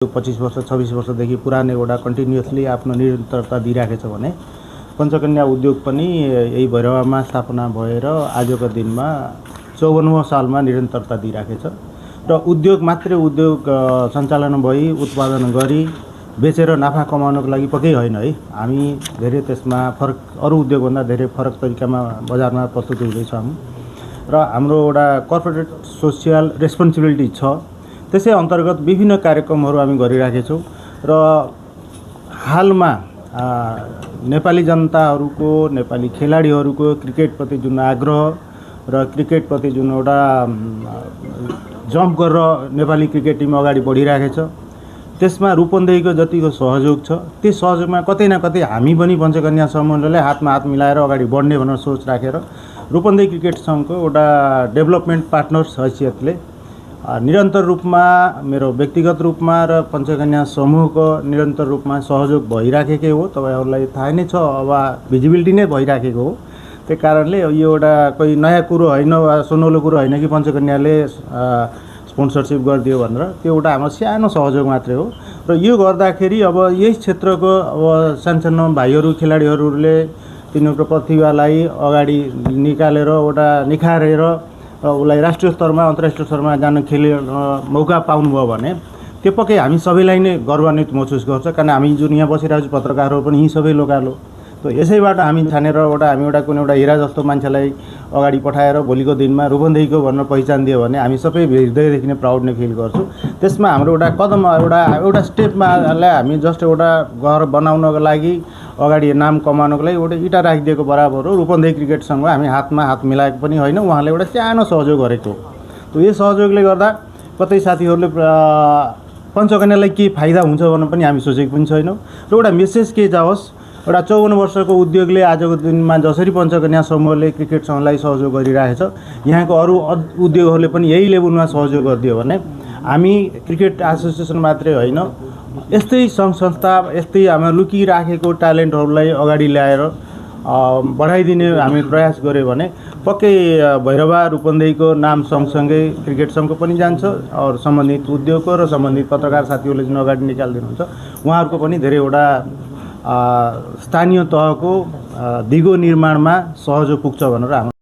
25 वर्ष 26 वर्षदेखि पुरानो एउटा कन्टिन्युअसली आफ्नो निरन्तरता दिइराखेको छ भने पञ्चकन्या उद्योग पनि यही भैरवामा स्थापना भएर आजको दिनमा 54औं सालमा निरन्तरता दिइराखेको छ र उद्योग मात्रै उद्योग सञ्चालन भई उत्पादन गरी बेचेर नाफा कमाउनको लागि पक्कै होइन है। हामी धेरै त्यसमा फरक अरु उद्योगभन्दा धेरै फरक तरिकामा बजारमा प्रस्तुत हुँदैछौँ र हाम्रो एउटा कर्पोरेट सोसियल रेस्पोन्सिबिलिटी छ। त्यसै अन्तर्गत विभिन्न कार्यक्रमहरू हामी गरिराखेका छौँ र हालमा नेपाली जनताहरूको नेपाली खेलाडीहरूको क्रिकेटप्रति जुन आग्रह र क्रिकेटप्रति जुन एउटा जम्प गरेर नेपाली क्रिकेट टिम अगाडि बढिरहेको छ त्यसमा रूपन्देहीको जतिको सहयोग छ त्यो सहयोगमा कतै न कतै हामी पनि पञ्चकन्या समूहले हातमा हात मिलाएर अगाडि बढ्ने भनेर सोच राखेर रूपन्देही क्रिकेट सङ्घको एउटा डेभलपमेन्ट पार्टनर्स हैसियतले निरन्तर रूपमा मेरो व्यक्तिगत रूपमा र पञ्चकन्या समूहको निरन्तर रूपमा सहयोग भइराखेकै हो। तपाईहरुलाई थाहा नै छ, अब भिजिबिलिटी नै भइराखेको हो। त्यही कारणले यो एउटा कोही नयाँ कुरो होइन वा सुनौलो कुरो होइन कि पञ्चकन्याले स्पोन्सरशिप गरिदियो भनेर, त्यो एउटा हाम्रो सानो सहयोग मात्रै हो। र यो गर्दाखेरि अब यही क्षेत्रको अब सानसानो भाइहरू खेलाडीहरूले तिनीहरूको प्रतिभालाई अगाडि निकालेर एउटा निखारेर उसलाई राष्ट्रिय स्तरमा अन्तर्राष्ट्रिय स्तरमा जान खेल्ने मौका पाउनुभयो भने त्यो पक्कै हामी सबैलाई नै गर्वान्वित महसुस गर्छ। कारण हामी जुन यहाँ बसिरहेको छु पत्रकारहरू पनि यी सबै लोकालो, त यसैबाट हामी छानेर हामी एउटा कुनै एउटा हिरा जस्तो मान्छेलाई अगाडि पठाएर भोलिको दिनमा रूपन्देहीको भनेर पहिचान दियो भने हामी सबै हृदयदेखि नै प्राउड नै फिल गर्छौँ। त्यसमा हाम्रो एउटा कदम एउटा स्टेपमा हामी जस्ट एउटा घर बनाउनको लागि अगाडि नाम कमाउनको लागि एउटा इटा राखिदिएको बराबर हो। रूपन्देही क्रिकेट सङ्घ हामी हातमा हात मिलाएको पनि होइन, उहाँले एउटा सानो सहयोग गरेको हो। त यो सहयोगले गर्दा कतै साथीहरूले पञ्चकन्यालाई के फाइदा हुन्छ भन्ने पनि हामी सोचेको पनि छैनौँ। र एउटा मेसेज के जाओस्, एउटा 54 वर्षको उद्योगले आजको दिनमा जसरी पञ्चकन्या समूहले क्रिकेट सङ्घलाई सहयोग गरिरहेछ, यहाँको अरू उद्योगहरूले पनि यही लेभलमा सहयोग गरिदियो भने हामी क्रिकेट एसोसिएसन मात्रै होइन, यस्तै सङ्घ संस्था यस्तै हाम्रो लुकिराखेको ट्यालेन्टहरूलाई अगाडि ल्याएर बढाइदिने हामी प्रयास गऱ्यौँ भने पक्कै भैरवा रूपन्देहीको नाम सँगसँगै क्रिकेट सङ्घको पनि जान्छ और सम्बन्धित उद्योगको र सम्बन्धित पत्रकार साथीहरूले जुन अगाडि निकालिदिनुहुन्छ उहाँहरूको पनि धेरैवटा स्थानीय तहको दिगो निर्माणमा सहयोग पुग्छ भनेर हाम्रो